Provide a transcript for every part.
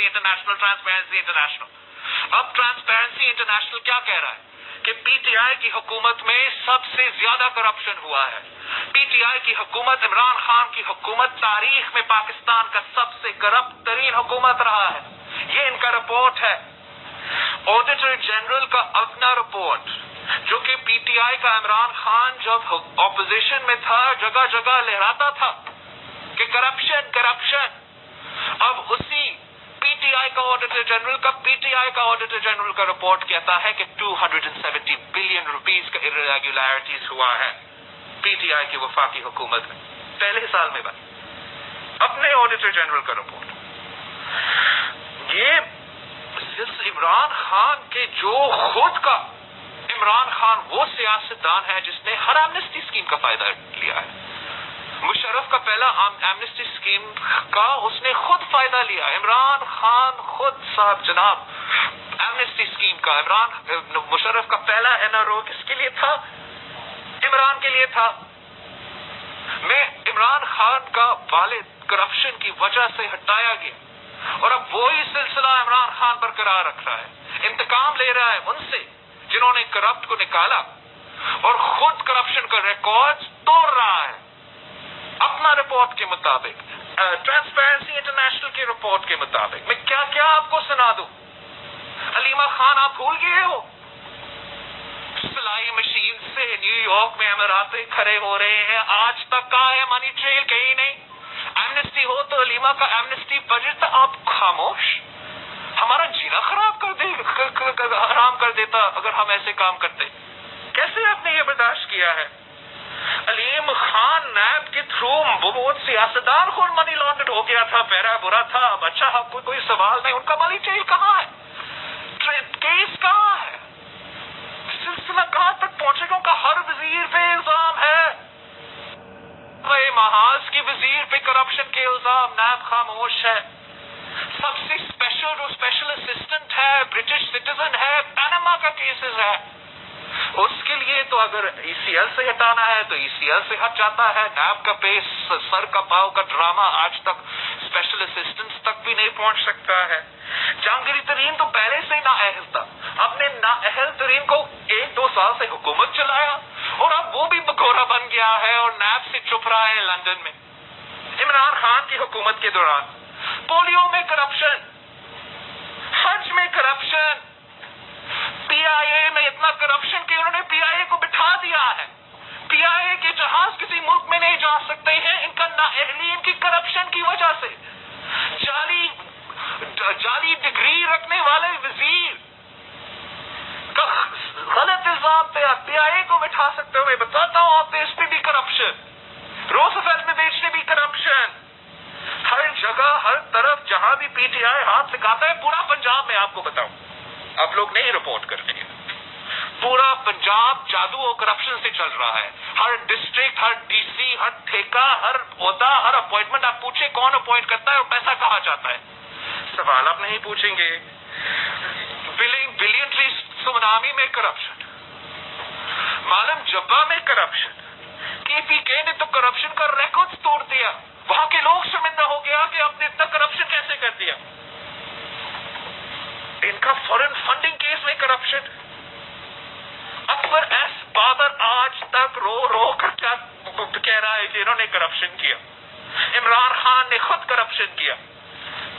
International transparency international. اب transparency international کیا کہہ رہا ہے کہ پی ٹی آئی کی حکومت میں سب سے زیادہ کرپشن ہوا ہے. پی ٹی آئی کی حکومت، عمران خان کی حکومت تاریخ میں پاکستان کا سب سے کرپٹ ترین حکومت رہا ہے. یہ ان کا رپورٹ ہے. آڈیٹر جنرل کا اپنا رپورٹ، جو کہ پی ٹی آئی کا عمران خان جب اپوزیشن میں تھا جگہ جگہ لہراتا تھا کہ کرپشن کرپشن. اب اسی پی ٹی آئی کا آڈیٹر جنرل کا آڈیٹر جنرل کا رپورٹ کہتا ہے کہ 270 بلین روپیز کا irregularities ہوا ہے پی ٹی آئی کی وفاقی حکومت میں پہلے سال میں بس. اپنے آڈیٹر جنرل کا رپورٹ. یہ عمران خان کے جو خود کا عمران خان وہ سیاستدان ہے جس نے ہر ایمنسٹی اسکیم کا فائدہ لیا ہے. مشرف کا پہلا ایمنسٹی اسکیم کا اس نے خود فائدہ لیا. عمران خان خود صاحب جناب ایمنسٹی اسکیم کا مشرف کا پہلا این آر او کس کے لیے تھا؟ عمران کے لیے تھا. میں عمران خان کا والد کرپشن کی وجہ سے ہٹایا گیا اور اب وہی سلسلہ عمران خان برقرار رکھ رہا ہے. انتقام لے رہا ہے ان سے جنہوں نے کرپٹ کو نکالا اور خود کرپشن کا ریکارڈ توڑ رہا ہے. اپنا رپورٹ کے مطابق، ٹرانسپیرنسی انٹرنیشنل کی رپورٹ کے مطابق میں کیا کیا آپ کو سنا دوں. علیمہ خان آپ بھول گئے ہو؟ سلائی مشین سے نیو یارک میں اماراتے کھڑے ہو رہے ہیں. آج تک کہاں ہے منی ٹریل؟ کہیں نہیں. ایمنسٹی ہو تو علیمہ کا ایمنسٹی بجٹ تھا. آپ خاموش. ہمارا جینا حرام کر دیتا اگر ہم ایسے کام کرتے. کیسے آپ نے یہ برداشت کیا ہے؟ علیم خان نیب کے تھرو بہت سیاستدان خود منی لانڈرڈ ہو گیا تھا، پیرا برا تھا. اب اچھا کوئی سوال نہیں. ان کا منی ٹریل کہاں ہے؟ کیس کہاں ہے؟ سلسلہ کہاں تک پہنچے گا؟ ان کا ہر وزیر پہ الزام ہے. محاذ کی وزیر پہ کرپشن کے الزام. نیب خاموش ہے. سب سے اسپیشل اسسٹنٹ ہے، برٹش سٹیزن ہے، پیناما کا کیسز ہے. اس کے لیے تو اگر ای سی ایل سے ہٹانا ہے تو ای سی ایل سے ہٹ جاتا ہے. نیب کا پیس سر کا پاؤ کا ڈرامہ آج تک اسپیشل اسسٹنٹس تک بھی نہیں پہنچ سکتا ہے. جہانگیری ترین تو پہلے سے نااہل تھا. آپ نے نااہل ترین کو 1-2 سال سے حکومت چلایا اور اب وہ بھی بگورا بن گیا ہے اور نیب سے چھپ رہا ہے لندن میں. عمران خان کی حکومت کے دوران پولیو میں کرپشن، حج میں کرپشن، پی آئی اے میں اتنا کرپشن کہ انہوں نے پی آئی اے کو بٹھا دیا ہے. پی آئی اے کے جہاز کسی ملک میں نہیں جا سکتے ہیں ان کا نااہلی ان کی کرپشن کی وجہ سے. جعلی ڈگری رکھنے والے وزیر کا غلط الزام پہ آپ پی آئی اے کو بٹھا سکتے ہو. میں بتاتا ہوں آپ اس پہ بھی کرپشن. روزفیلٹ میں بیچنے بھی کرپشن. ہر جگہ ہر طرف جہاں بھی پی ٹی آئی ہاتھ سکھاتا ہے. پورا پنجاب میں آپ کو بتاؤں، آپ لوگ نہیں رپورٹ کرتے ہیں، پورا پنجاب جادو اور کرپشن سے چل رہا ہے. ہر ڈسٹرکٹ، ہر ڈی سی، ہر ٹھیکہ، ہر عہدہ، ہر اپوائنٹمنٹ آپ پوچھیں کون اپوائنٹ کرتا ہے اور پیسہ کہاں جاتا ہے. سوال آپ نہیں پوچھیں گے. بلین ٹری سونامی میں کرپشن، معلوم جبا میں کرپشن. کے پی کے نے تو کرپشن کا ریکارڈ توڑ دیا. وہاں کے لوگ شرمندہ ہو گیا کہ آپ نے اتنا کرپشن کیسے کر دیا. ان کا فورن فنڈنگ کیس میں کرپشن. اکبر ایس بابر آج تک رو رو کر کیا کہہ رہا ہے کہ انہوں نے کرپشن کیا. عمران خان نے خود کرپشن کیا.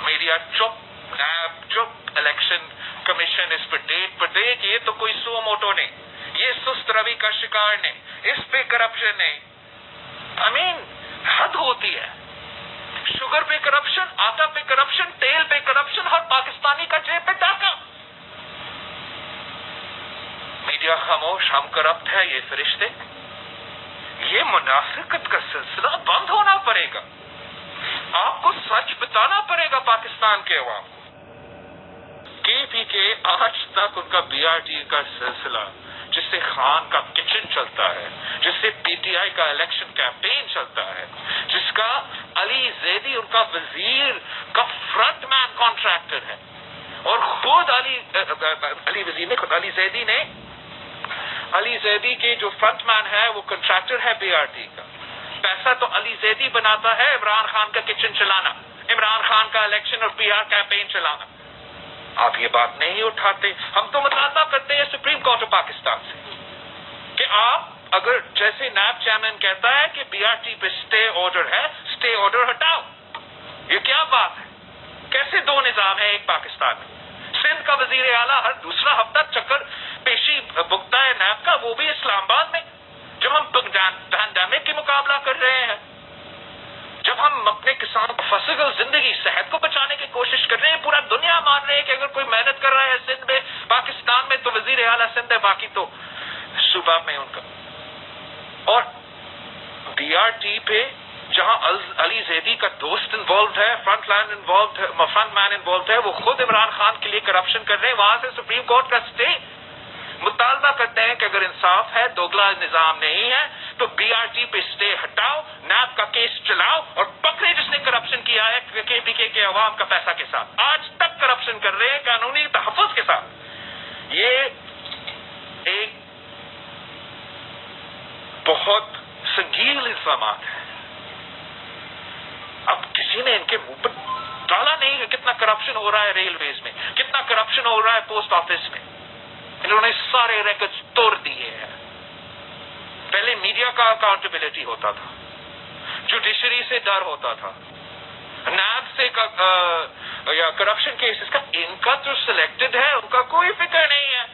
میڈیا چپ، نیب چپ، الیکشن کمیشن اس پر ڈیٹ پر دے کہ یہ تو کوئی سو موٹو نہیں، یہ سست روی کا شکار نہیں، اس پہ کرپشن نہیں. حد ہوتی ہے. شوگر پہ کرپشن، آٹا پہ کرپشن، تیل پہ کرپشن، ہر پاکستانی کا جیب پہ ڈاکہ. میڈیا خاموش، ہم کرپٹ ہے. یہ فرشتے، یہ منافقت کا سلسلہ بند ہونا پڑے گا. آپ کو سچ بتانا پڑے گا پاکستان کے عوام کو. کے پی کے آج تک ان کا بی آر ٹی کا سلسلہ جس سے خان کا کچن چلتا ہے، جس سے پی ٹی آئی کا الیکشن کیمپین چلتا ہے، جس کا علی زیدی ان کا وزیر کا فرنٹ مین کانٹریکٹر ہے اور خود علی زیدی کے جو فرنٹ مین ہے وہ کنٹریکٹر ہے بی آر ٹی کا. پیسہ تو علی زیدی بناتا ہے عمران خان کا کچن چلانا. عمران خان کا الیکشن اور پی آر کیمپین چلانا. آپ یہ بات نہیں اٹھاتے. ہم تو مطالبہ کرتے ہیں سپریم کورٹ آف پاکستان سے کہ آپ اگر جیسے نیب چیئرمین کہتا ہے کہ پی آر ٹی پہ اسٹے آرڈر ہے, اسٹے آرڈر ہٹاؤ. یہ کیا بات ہے؟ کیسے دو نظام ہے ایک پاکستان میں؟ سندھ کا وزیر اعلیٰ ہر دوسرا ہفتہ چکر پیشی بکتا ہے نیب کا, وہ بھی اسلام آباد میں, جب ہم پینڈیمک کی مقابلہ کر رہے ہیں, جب ہم اپنے کسانوں کو فصل زندگی صحت کو بچانے کی کوشش کر رہے ہیں. پورا دنیا مان رہے ہیں کہ اگر کوئی محنت کر رہا ہے سندھ میں, پاکستان میں, تو وزیر اعلیٰ سندھ ہے, باقی تو صوبہ میں ان کا. اور بی آر ٹی پہ جہاں علی زیدی کا دوست انوالوڈ ہے, فرنٹ مین انوالوڈ ہے, وہ خود عمران خان کے لیے کرپشن کر رہے ہیں. وہاں سے سپریم کورٹ کا اسٹے. مطالبہ کرتے ہیں کہ اگر انصاف ہے, دوگلا نظام نہیں ہے, تو بی آر ٹی پہ اسٹے ہٹاؤ, نیب کا کیس چلاؤ اور پکڑے جس نے کرپشن کیا ہے کے پی کے عوام کا پیسہ کے ساتھ. آج تک کرپشن کر رہے ہیں قانونی تحفظ کے ساتھ. یہ ایک بہت سنگین الزامات ہیں. اب کسی نے ان کے منہ پر ڈالا نہیں کہ کتنا کرپشن ہو رہا ہے ریلویز میں, کتنا کرپشن ہو رہا ہے پوسٹ آفس میں. انہوں نے سارے ریکارڈز توڑ دیے ہیں. پہلے میڈیا کا اکاؤنٹیبلٹی ہوتا تھا, جوڈیشری سے ڈر ہوتا تھا, نیب سے یا کرپشن کیسز کا. ان کا جو سلیکٹڈ ہے ان کا کوئی فکر نہیں ہے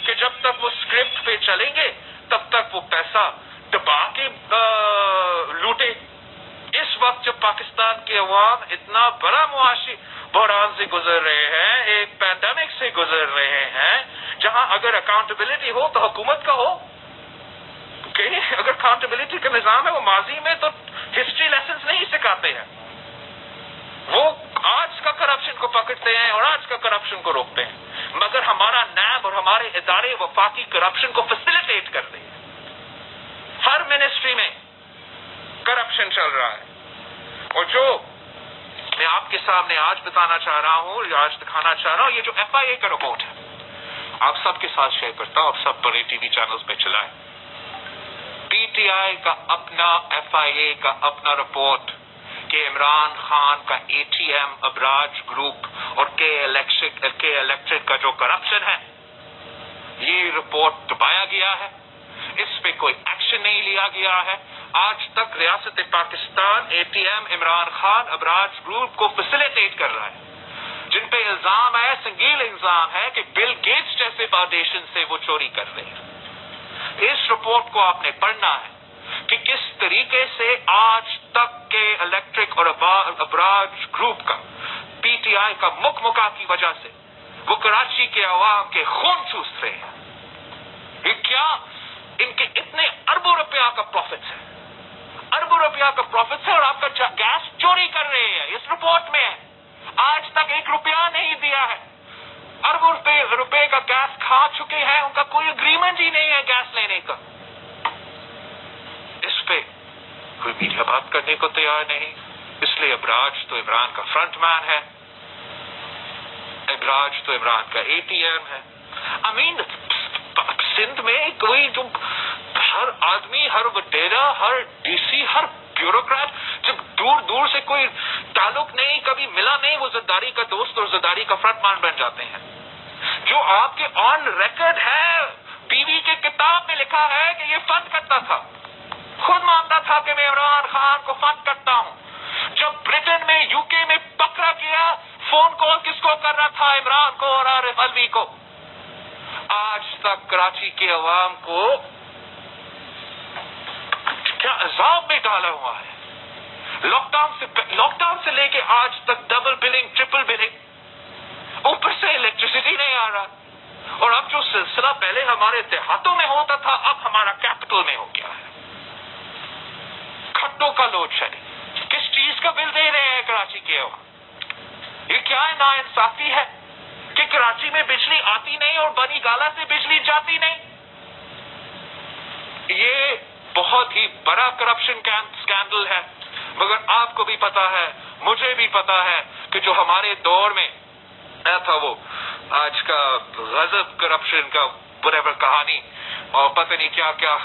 کہ جب تک وہ اسکرپٹ پہ چلیں گے تب تک وہ پیسہ دبا کے لوٹے. اس وقت جب پاکستان کے عوام اتنا بڑا معاشی بحران سے گزر رہے ہیں, ایک پینڈیمک سے گزر رہے ہیں, جہاں اگر اکاؤنٹیبلٹی ہو تو حکومت کا ہو. اگر اکاؤنٹیبلٹی کا نظام ہے, وہ ماضی میں تو ہسٹری لیسنز نہیں سکھاتے ہیں. وہ آج کا کرپشن کو پکڑتے ہیں اور آج کا کرپشن کو روکتے ہیں, مگر ہمارا نیب اور ہمارے ادارے وفاقی کرپشن کو فیسیلیٹیٹ کرتے ہیں. ہر منسٹری میں کرپشن چل رہا ہے. اور جو میں آپ کے سامنے آج بتانا چاہ رہا ہوں, یا آج دکھانا چاہ رہا ہوں, یہ جو ایف آئی اے کا رپورٹ ہے, آپ سب کے ساتھ شیئر کرتا ہوں, آپ سب بڑے ٹی وی چینلز پہ چلائیں. پی ٹی آئی کا اپنا, ایف آئی اے کا اپنا رپورٹ کہ عمران خان کا اے ٹی ایم, ابراج گروپ اور کے الیکٹرک کا جو کرپشن ہے, یہ رپورٹ دبایا گیا ہے. اس پہ کوئی ایکشن نہیں لیا گیا ہے. آج تک ریاست پاکستان اے ٹی ایم, عمران خان, ابراج گروپ کو فیسیلیٹیٹ کر رہا ہے, جن پہ الزام ہے, سنگین الزام ہے کہ بل گیٹس جیسے فاؤنڈیشن سے وہ چوری کر رہے ہیں. اس رپورٹ کو آپ نے پڑھنا ہے کہ کس طریقے سے آج تک کے الیکٹرک اور ابراج گروپ کا, پی ٹی آئی کا مکمکا کی وجہ سے وہ کراچی کے عوام کے خون چوس رہے ہیں. یہ کیا ان کے اتنے اربوں روپیہ کا پروفٹس ہے, اربوں روپیہ کا پروفٹس ہے, اور آپ کا گیس چوری کر رہے ہیں. اس رپورٹ میں ہے, آج تک 1 روپیہ نہیں دیا ہے. اربوں روپے کا گیس کھا چکے ہیں, ان کا کوئی اگریمنٹ ہی نہیں ہے گیس لینے کا. اس پہ کوئی میڈیا بات کرنے کو تیار نہیں. اس لیے ابراج تو عمران کا فرنٹ مین ہے, ابراج تو عمران کا اے ٹی ایم ہے. امین سندھ میں کوئی جو ہر آدمی, ہر وڈیرا, ہر ڈی سی, ہر بیوروکریٹ, جب دور دور سے کوئی تعلق نہیں, کبھی ملا نہیں, وہ زرداری کا دوست اور زرداری کا فرنٹ مان بن جاتے ہیں. جو آپ کے آن ریکارڈ ہے, بیوی کے کتاب میں لکھا ہے کہ یہ فنڈ کرتا تھا, خود مانتا تھا کہ میں عمران خان کو فنڈ کرتا ہوں. جب برٹن میں, یو کے میں پکڑا گیا, فون کال کس کو کر رہا تھا, عمران کو اور عارف الوی کو. آج تک کراچی کے عوام کو کیا عذاب میں ڈالا ہوا ہے. لاک ڈاؤن سے لے کے آج تک ڈبل بلنگ, ٹرپل بلنگ, اوپر سے الیکٹریسٹی نہیں آ رہا. اور اب جو سلسلہ پہلے ہمارے دیہاتوں میں ہوتا تھا, اب ہمارا کیپٹل میں ہو گیا ہے. کھٹوں کا لوڈ شیڈنگ, کس چیز کا بل دے رہے ہیں کراچی کے عوام؟ یہ کیا ہے, ناانصافی ہے کہ کراچی میں بجلی آتی نہیں اور بنی گالا سے بجلی جاتی نہیں. یہ بہت ہی بڑا کرپشن اسکینڈل ہے. مگر آپ کو بھی پتا ہے, مجھے بھی پتا ہے کہ جو ہمارے دور میں تھا, وہ آج کا غضب کرپشن کا whatever کہانی, اور پتہ نہیں کیا کیا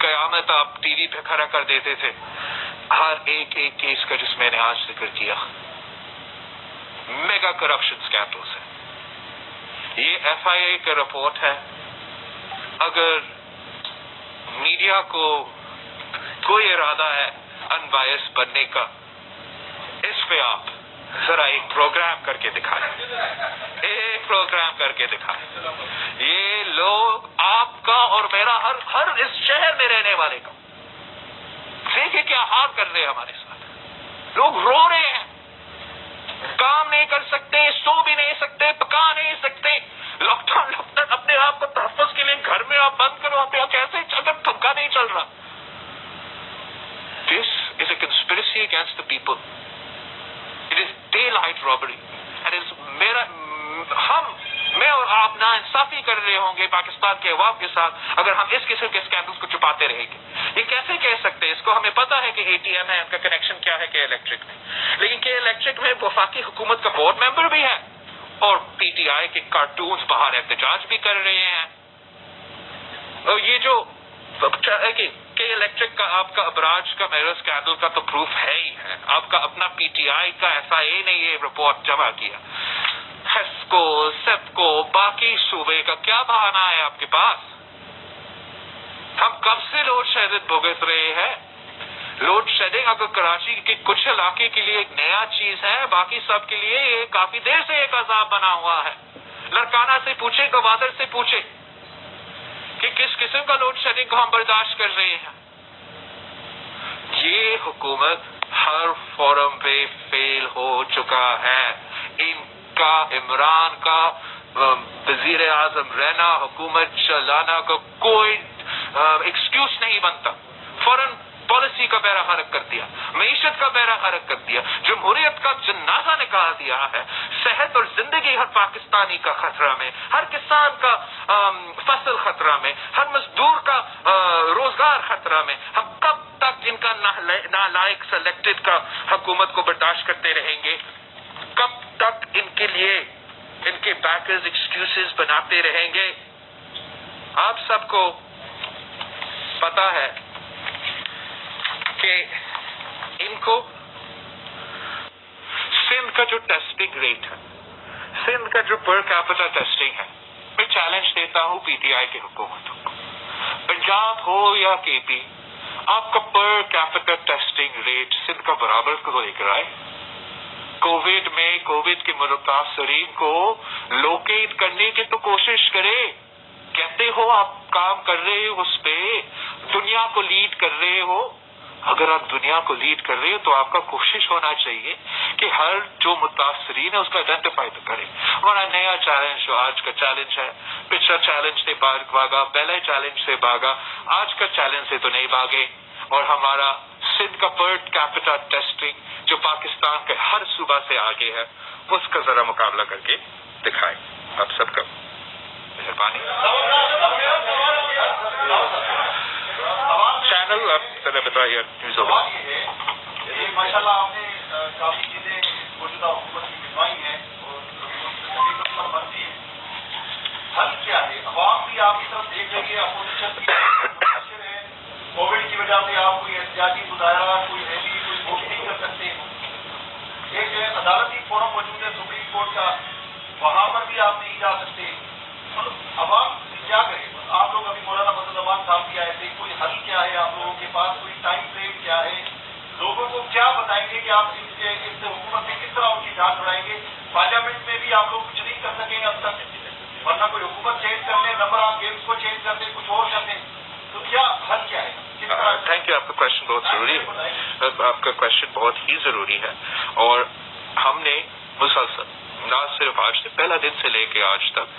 قیامت آپ ٹی وی پہ کھڑا کر دیتے تھے. ہر ایک کیس کا جس میں نے آج ذکر کیا, میگا کرپشن اسکینڈلز ہیں. یہ FIA کا رپورٹ ہے. اگر میڈیا کو کوئی ارادہ ہے انبائس بننے کا، اس پہ آپ ذرا ایک پروگرام کر کے دکھائیں، ایک پروگرام کر کے دکھائیں. یہ لوگ آپ کا اور میرا ہر اس شہر میں رہنے والے کا دیکھیں کیا حال کر رہے ہیں ہمارے ساتھ. لوگ رو رہے ہیں، کام نہیں کر سکتے، سو بھی نہیں سکتے، پکا نہیں سکتے. لاک ڈاؤن اپنے آپ کو تحفظ کے لیے گھر میں آپ بند کرو، آپ کیسے اگر پنکھا نہیں چل رہا. This is a conspiracy against the people. It is daylight robbery. میں اور آپ نا انصافی کر رہے ہوں گے پاکستان کے عوام کے ساتھ اگر ہم اس قسم کے اسکینڈلز کو چھپاتے رہیں گے. یہ کیسے کہہ سکتے ہیں؟ اس کو ہمیں پتا ہے کہ ATM ہے، ان کا کنیکشن کیا ہے کے الیکٹرک میں، لیکن کے الیکٹرک میں وفاقی حکومت کا بورڈ ممبر بھی ہے اور PTI کے کارٹونز باہر احتجاج بھی کر رہے ہیں. اور یہ جو کہ الیکٹرک کا آپ کا ابراج کا میرر اسکینڈل کا تو پروف ہے ہی ہے. آپ کا اپنا PTI کا FIA نے یہ رپورٹ جمع کیا. ہیسکو، سیپکو، باقی صوبے کا کیا بہانہ ہے آپ کے پاس؟ ہم کب سے لوڈ شیڈنگ بھگت رہے ہیں. لوڈ شیڈنگ اگر کراچی کے کچھ علاقے کے لیے ایک نیا چیز ہے، باقی سب کے لیے یہ کافی دیر سے ایک عذاب بنا ہوا ہے. لڑکانہ سے پوچھے، گوادر سے پوچھے کہ کس قسم کا لوڈ شیڈنگ کو ہم برداشت کر رہے ہیں. یہ حکومت ہر فورم پہ فیل ہو چکا ہے. ان کا عمران کا وزیر اعظم رہنا، حکومت چلانا کا کوئی ایکسکیوز نہیں بنتا. فوراً پالیسی کا بیڑا غرق کر دیا، معیشت کا بیڑا غرق کر دیا، جمہوریت کا جنازہ نکال دیا ہے. صحت اور زندگی ہر پاکستانی کا خطرہ میں، ہر کسان کا فصل خطرہ میں، ہر مزدور کا روزگار خطرہ میں. ہم کب تک ان کا نالائق سلیکٹڈ کا حکومت کو برداشت کرتے رہیں گے؟ کب تک ان کے لیے ان کے بیکرز ایکسکیوزز بناتے رہیں گے؟ آپ سب کو پتا ہے کہ ان کو سندھ کا جو ٹیسٹنگ ریٹ ہے، سندھ کا جو پر کیپٹا ٹیسٹنگ ہے، میں چیلنج دیتا ہوں PTI کی حکومتوں کو، پنجاب ہو یا KP، آپ کا per capita testing rate Sindh کا برابر کو لے کر آئے. کووڈ میں کووڈ کے متاثرین کو لوکیٹ کرنے کی تو کوشش کرے. کہتے ہو آپ کام کر رہے ہو، اس پہ دنیا کو لیڈ کر رہے ہو. اگر آپ دنیا کو لیڈ کر رہے ہو تو آپ کا کوشش ہونا چاہیے کہ ہر جو متاثرین ہے اس کا آئیڈینٹیفائی تو کرے. ہمارا نیا چیلنج جو آج کا چیلنج ہے، پچھلا چیلنج سے بھاگا، پہلے چیلنج سے بھاگا، آج کا چیلنج سے تو نہیں بھاگے. اور ہمارا سندھ کا پر کیپٹا ٹیسٹنگ جو پاکستان کے ہر صوبہ سے آگے ہے، اس کا ذرا مقابلہ کر کے دکھائیں. آپ سب کا مہربانی. چینل آپ ذرا بتائیے نیوز ہوگا. ماشاء اللہ آپ نے کافی چیزیں موجودہ حکومت کی بتائی ہیں اور مرضی ہے. حل کیا ہے؟ عوام بھی آپ کی طرف دیکھ رہی ہے، اپوزیشن بھی متاثر ہے. کووڈ کی وجہ سے آپ کوئی احتجاجی مظاہرہ، کوئی ریلی، کوئی ووٹ نہیں کر سکتے. ایک عدالتی فورم موجود ہے سپریم کورٹ کا، وہاں پر بھی آپ نہیں جا سکتے. عوام کیا کرے؟ آپ لوگ ابھی مولانا فضل الرحمان صاحب بھی آئے تھے. کوئی حل کیا ہے آپ لوگوں کے پاس؟ کوئی ٹائم فریم کیا ہے؟ لوگوں کو کیا بتائیں گے کہ آپ اس حکومت سے کس طرح ان کی جان چھڑائیں گے؟ پارلیمنٹ میں بھی آپ لوگ کچھ نہیں کر سکیں اب تک، ورنہ کوئی حکومت چینج کر لیں، نمبر آف گیمس کو چینج کر دیں، کچھ اور کر دیں. تو کیا حل کیا ہے؟ Thank you. آپ کا کوشچن بہت ضروری ہے. آپ کا کوشچن بہت ہی ضروری ہے. اور ہم نے مسلسل نہ صرف آج سے پہلا دن سے لے کے آج تک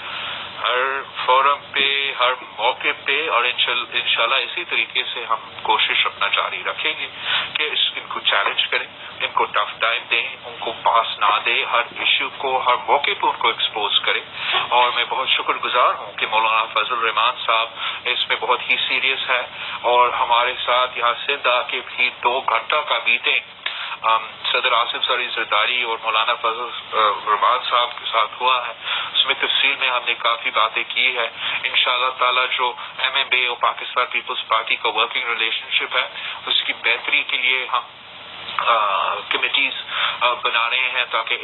ہر فورم پہ، ہر موقع پہ، اور انشاءاللہ اسی طریقے سے ہم کوشش اپنا جاری رکھیں گے کہ ان کو چیلنج کریں، ان کو ٹف ٹائم دیں، ان کو پاس نہ دیں، ہر ایشو کو ہر موقع پہ ان کو ایکسپوز کریں. اور میں بہت شکر گزار ہوں کہ مولانا فضل الرحمان صاحب اس میں بہت ہی سیریس ہے اور ہمارے ساتھ یہاں سندھ آ کے بھی 2 گھنٹہ کا میٹنگ صدر آصف زرعی زرداری اور مولانا فضل الرحمان صاحب کے ساتھ ہوا ہے. اس میں تفصیل میں ہم نے کافی باتیں کی ہے. انشاءاللہ تعالی جو MMA اور پاکستان پیپلز پارٹی کا ورکنگ ریلیشن شپ ہے، اس کی بہتری کے لیے ہم کمیٹیز بنا رہے ہیں تاکہ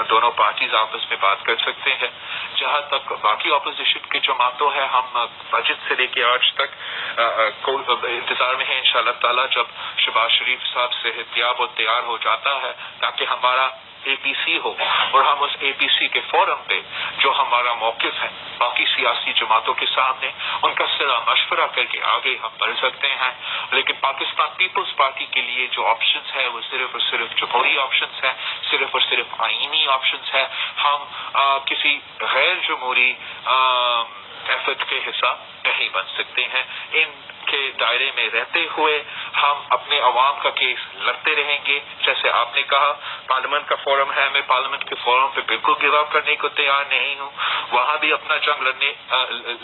دونوں پارٹیز آپس میں بات کر سکتے ہیں. جہاں تک باقی اپوزیشن کی جماعتوں ہے، ہم بجٹ سے لے کے آج تک انتظار میں ہیں انشاءاللہ تعالی جب شہباز شریف صاحب صحت یاب اور تیار ہو جاتا ہے تاکہ ہمارا اے پی سی ہو اور ہم اس اے پی سی کے فورم پہ جو ہمارا موقف ہے باقی سیاسی جماعتوں کے سامنے ان کا صلاح مشورہ کر کے آگے ہم بڑھ سکتے ہیں. لیکن پاکستان پیپلز پارٹی کے لیے جو آپشنز ہے وہ صرف اور صرف جمہوری آپشنز ہیں، صرف اور صرف آئینی آپشنز ہیں. ہم کسی غیر جمہوری ایفرٹ کے حصہ نہیں بن سکتے ہیں. ان کے دائرے میں رہتے ہوئے ہم اپنے عوام کا کیس لڑتے رہیں گے. جیسے آپ نے کہا پارلیمنٹ کا فورم ہے، میں پارلیمنٹ کے فورم پہ بالکل گیو اپ کرنے کو تیار نہیں ہوں. وہاں بھی اپنا جنگ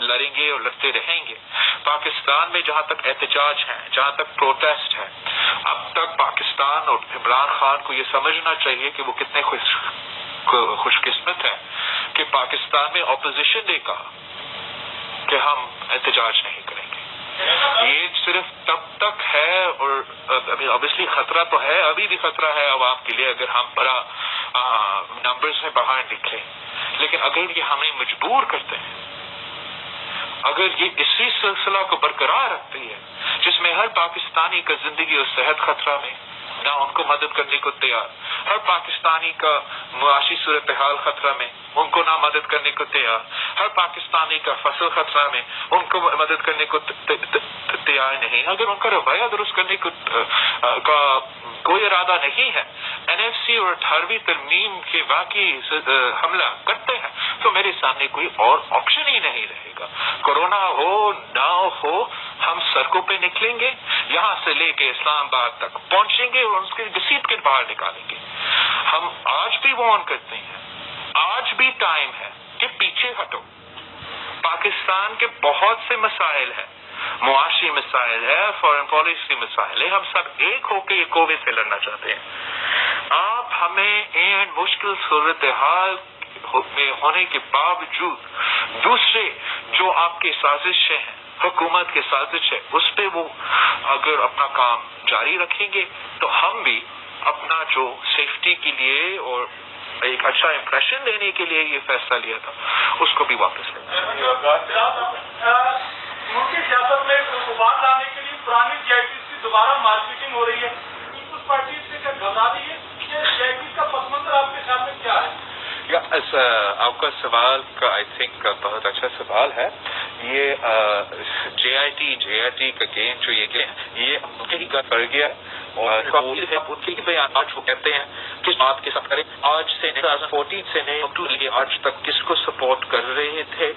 لڑیں گے اور لڑتے رہیں گے. پاکستان میں جہاں تک احتجاج ہے، جہاں تک پروٹیسٹ ہے، اب تک پاکستان اور عمران خان کو یہ سمجھنا چاہیے کہ وہ کتنے خوش قسمت ہیں کہ پاکستان میں اپوزیشن نے کہا کہ ہم احتجاج نہیں کریں گے. یہ صرف تب تک ہے اور obviously خطرہ تو ہے، ابھی بھی خطرہ ہے عوام کے لیے اگر ہم بڑا نمبرز میں باہر نکلیں. لیکن اگر یہ ہمیں مجبور کرتے ہیں، اگر یہ اسی سلسلہ کو برقرار رکھتی ہے جس میں ہر پاکستانی کا زندگی اور صحت خطرہ میں، نہ ان کو مدد کرنے کو تیار، ہر پاکستانی کا معاشی صورتحال خطرہ میں، ان کو نہ مدد کرنے کو تیار، ہر پاکستانی کا فصل خطرہ میں، ان کو مدد کرنے کو تیار نہیں. اگر ان کا رویہ درست کرنے کا کوئی ارادہ نہیں ہے، این ایف سی اور 18ویں ترمیم کے واقعی حملہ کرتے ہیں تو میرے سامنے کوئی اور آپشن ہی نہیں رہے گا. کورونا ہو نہ ہو ہم سڑکوں پہ نکلیں گے، یہاں سے لے کے اسلام آباد تک پہنچیں گے اور اس کے گھسیٹ کے باہر نکالیں گے. ہم آج بھی وارن کرتے ہیں، آج بھی ٹائم ہے کہ پیچھے ہٹو. پاکستان کے بہت سے مسائل ہیں، معاشی مسائل ہے، فارن پالیسی مسائل ہے. ہم سب ایک ہو کے یہ کووڈ سے لڑنا چاہتے ہیں. آپ ہمیں ان مشکل صورتحال میں ہونے کے باوجود دوسرے جو آپ کی سازشیں ہیں، حکومت کی سازش ہے، اس پہ وہ اگر اپنا کام جاری رکھیں گے تو ہم بھی اپنا جو سیفٹی کے لیے اور ایک اچھا امپریشن دینے کے لیے یہ فیصلہ لیا تھا اس کو بھی واپس لیں گے. ملکی سیاست میں ابھار لانے کے لیے پرانی جے آئی ٹی کی دوبارہ مارکیٹنگ ہو رہی ہے. پیپلز پارٹی سے کیا گھبرا رہی ہے؟ جے آئی ٹی کا پس منظر آپ کے سامنے کیا ہے؟ آپ کا سوال کا آئی تھنک بہت اچھا سوال ہے. یہ جے آئی ٹی کا گیم جو یہ ہی کا کر گیا اور ان کے بیانات وہ کہتے ہیں کس بات کے ساتھ کریں. آج سے 2014 سے نئے اکتوبر آج تک کس کو سپورٹ کر رہے تھے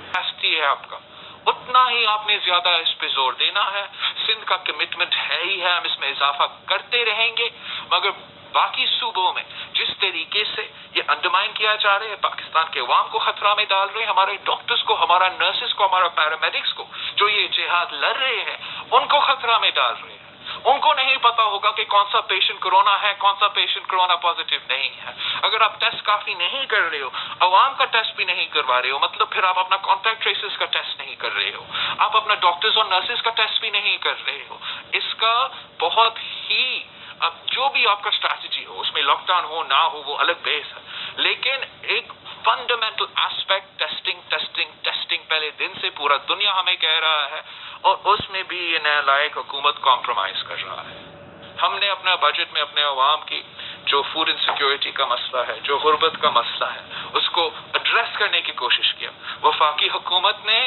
ہے آپ کا اتنا ہی آپ نے زیادہ اس پہ زور دینا ہے. سندھ کا کمٹمنٹ ہے ہی ہے، ہم اس میں اضافہ کرتے رہیں گے. مگر باقی صوبوں میں جس طریقے سے یہ انڈرمائن کیا جا رہا ہے، پاکستان کے عوام کو خطرہ میں ڈال رہے ہیں، ہمارے ڈاکٹرز کو، ہمارا نرسز کو، ہمارا پیرامیڈکس کو جو یہ جہاد لڑ رہے ہیں ان کو خطرہ میں ڈال رہے ہیں. ان کو نہیں پتا ہوگا کہ کون سا پیشنٹ کرونا ہے، کون سا پیشنٹ کرونا پازیٹیو نہیں ہے. اگر آپ ٹیسٹ کافی نہیں کر رہے ہو، عوام کا ٹیسٹ بھی نہیں کروا رہے ہو، مطلب پھر آپ اپنا کانٹیکٹ ٹریسز کا ٹیسٹ نہیں کر رہے ہو، آپ اپنا ڈاکٹرز اور نرسز کا ٹیسٹ بھی نہیں کر رہے ہو. اس کا بہت ہی اب جو بھی آپ کا اسٹریٹجی ہو، اس میں لاک ڈاؤن ہو نہ ہو وہ الگ بیس ہے، لیکن ایک فنڈامنٹل ایسپیکٹ ٹیسٹنگ پہلے دن سے پورا دنیا ہمیں کہہ رہا ہے اور اس میں بھی یہ نیا لائق حکومت کمپرومائز کر رہا ہے. ہم نے اپنا بجٹ میں اپنے عوام کی جو فوڈ انسیکیورٹی کا مسئلہ ہے، جو غربت کا مسئلہ ہے، اس کو ایڈریس کرنے کی کوشش کیا. وفاقی حکومت نے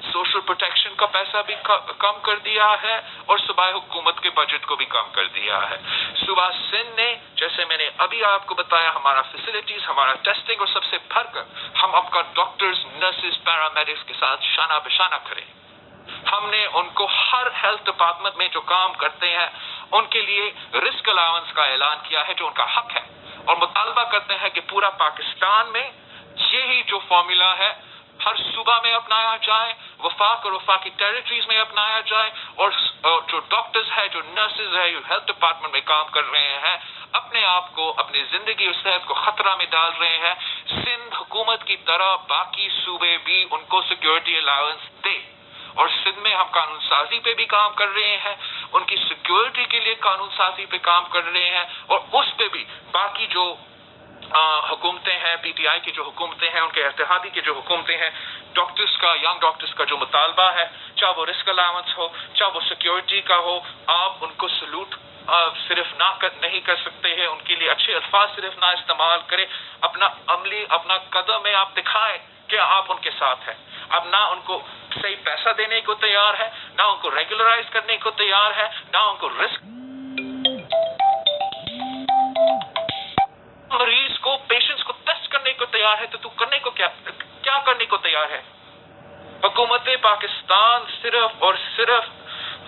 سوشل پروٹیکشن کا پیسہ بھی کم کر دیا ہے اور صوبائی حکومت کے بجٹ کو بھی کم کر دیا ہے. صوبہ سندھ نے جیسے میں نے ابھی آپ کو بتایا ہمارا فیسلٹیز، ہمارا ٹیسٹنگ اور سب سے بڑھ کر ہم آپ کا ڈاکٹرز، نرسز، پیرامیڈکس کے ساتھ شانہ بشانہ کھڑے. ہم نے ان کو ہر ہیلتھ ڈپارٹمنٹ میں جو کام کرتے ہیں ان کے لیے رسک الاؤنس کا اعلان کیا ہے جو ان کا حق ہے، اور مطالبہ کرتے ہیں کہ پورا پاکستان میں یہی جو فارمولا ہے ہر صوبہ میں اپنایا جائے، وفاق اور وفاقی ٹیریٹریز میں اپنایا جائے، اور جو ڈاکٹرز ہے، جو نرسز ہے، جو ہیلتھ ڈپارٹمنٹ میں کام کر رہے ہیں اپنے آپ کو، اپنی زندگی اور صحت کو خطرہ میں ڈال رہے ہیں، سندھ حکومت کی طرح باقی صوبے بھی ان کو سیکیورٹی الاؤنس دے. اور سندھ میں ہم قانون سازی پہ بھی کام کر رہے ہیں، ان کی سیکیورٹی کے لیے قانون سازی پہ کام کر رہے ہیں، اور اس پہ بھی باقی جو حکومتیں ہیں، پی ٹی آئی کی جو حکومتیں ہیں، ان کے اتحادی کی جو حکومتیں ہیں، ڈاکٹرز کا، ینگ ڈاکٹرز کا جو مطالبہ ہے، چاہے وہ رسک الاؤنس ہو، چاہے وہ سیکیورٹی کا ہو، آپ ان کو سلوٹ صرف نہیں کر سکتے ہیں، ان کے لیے اچھے الفاظ صرف نہ استعمال کریں، اپنا قدم میں آپ دکھائیں کہ آپ ان کے ساتھ ہیں. اب نہ ان کو صحیح پیسہ دینے کو تیار ہے، نہ ان کو ریگولرائز کرنے کو تیار ہے، نہ ان کو رسک مریض کو، پیشنٹس کو ٹیسٹ کرنے کو تیار ہے، تو تو کرنے کو کیا کرنے کو تیار ہے؟ حکومت پاکستان صرف اور صرف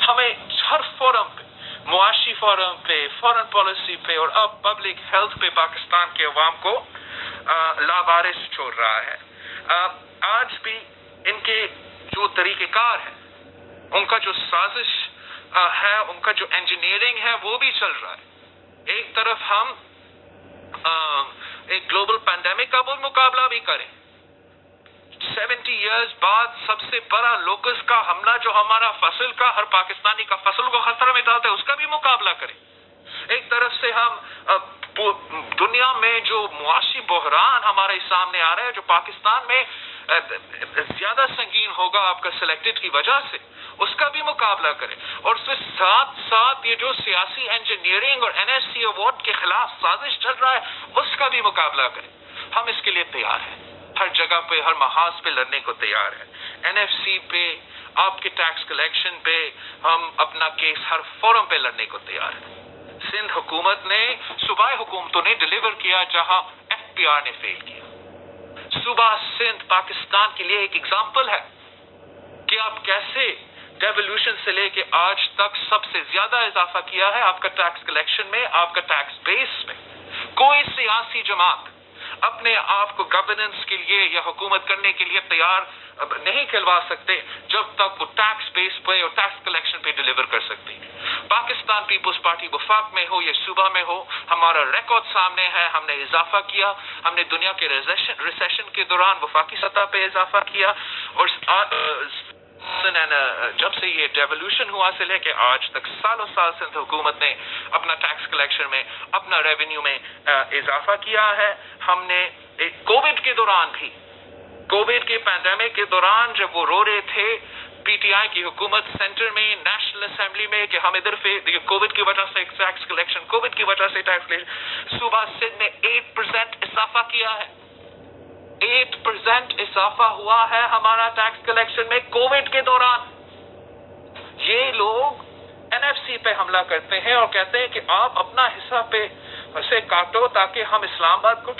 ہمیں ہر فورم پہ، معاشی فورم پہ، فورن پالیسی پہ، اور اب پبلک ہیلتھ پہ پاکستان کے عوام کو لاوارث چھوڑ رہا ہے. آج بھی ان کے جو طریقہ کار ہے، ان کا جو سازش ہے، ان کا جو انجینئرنگ ہے، وہ بھی چل رہا ہے. ایک طرف ہم ایک گلوبل پینڈیمک کا بھی مقابلہ بھی کریں، 70 ایئرز بعد سب سے بڑا لوکس کا حملہ جو ہمارا فصل کا، ہر پاکستانی کا فصل کو خطرے میں ڈالتا ہے، اس کا بھی مقابلہ کریں. ایک طرف سے ہم دنیا میں جو معاشی بحران ہمارے سامنے آ رہا ہے، جو پاکستان میں زیادہ سنگین ہوگا آپ کا سلیکٹڈ کی وجہ سے، اس کا بھی مقابلہ کریں. اور اس کے ساتھ ساتھ یہ جو سیاسی انجینئرنگ اور این ایس سی ایوارڈ کے خلاف سازش چل رہا ہے، اس کا بھی مقابلہ کریں. ہم اس کے لیے تیار ہیں، ہر جگہ پہ، ہر محاذ پہ لڑنے کو تیار ہیں. این ایف سی پہ، آپ کے ٹیکس کلیکشن پہ، ہم اپنا کیس ہر فورم پہ لڑنے کو تیار ہیں. سندھ حکومت نے، صوبائی حکومتوں نے ڈیلیور کیا جہاں ایف پی آر نے فیل کیا. صوبہ سندھ پاکستان کے لیے ایک ایگزامپل ہے کہ آپ کیسے ڈیولیوشن سے لے کے آج تک سب سے زیادہ اضافہ کیا ہے آپ کا ٹیکس کلیکشن میں، آپ کا ٹیکس بیس میں. کوئی سیاسی جماعت اپنے آپ کو گورننس کے لیے یا حکومت کرنے کے لیے تیار نہیں کھلوا سکتے جب تک وہ ٹیکس بیس پہ اور ٹیکس کلیکشن پہ ڈیلیور کر سکتے. پاکستان پیپلز پارٹی وفاق میں ہو یا صوبہ میں ہو، ہمارا ریکارڈ سامنے ہے. ہم نے اضافہ کیا، ہم نے دنیا کے ریسیشن کے دوران وفاقی سطح پہ اضافہ کیا، اور جب سے یہ ڈیولیوشن ہوا سے لے کے آج تک سالوں سال سندھ حکومت نے اپنا ٹیکس کلیکشن میں، اپنا ریونیو میں اضافہ کیا ہے. ہم نے کووڈ کے دوران بھی، کووڈ کے پینڈیمک کے دوران جب وہ رو رہے تھے پی ٹی آئی کی حکومت سینٹر میں، نیشنل اسمبلی میں، کہ ہم ادھر پہ کووڈ کی وجہ سے ٹیکس کلیکشن، کووڈ کی وجہ سے ٹیکس کلیکشن، صوبہ سندھ نے 8% اضافہ کیا ہے. 8% اضافہ ہوا ہے ہمارا ٹیکس کلیکشن میں کووڈ کے دوران. یہ لوگ این ایف سی پہ حملہ کرتے ہیں اور کہتے ہیں کہ آپ اپنا حصہ پہ سے کاٹو تاکہ ہم اسلام آباد کو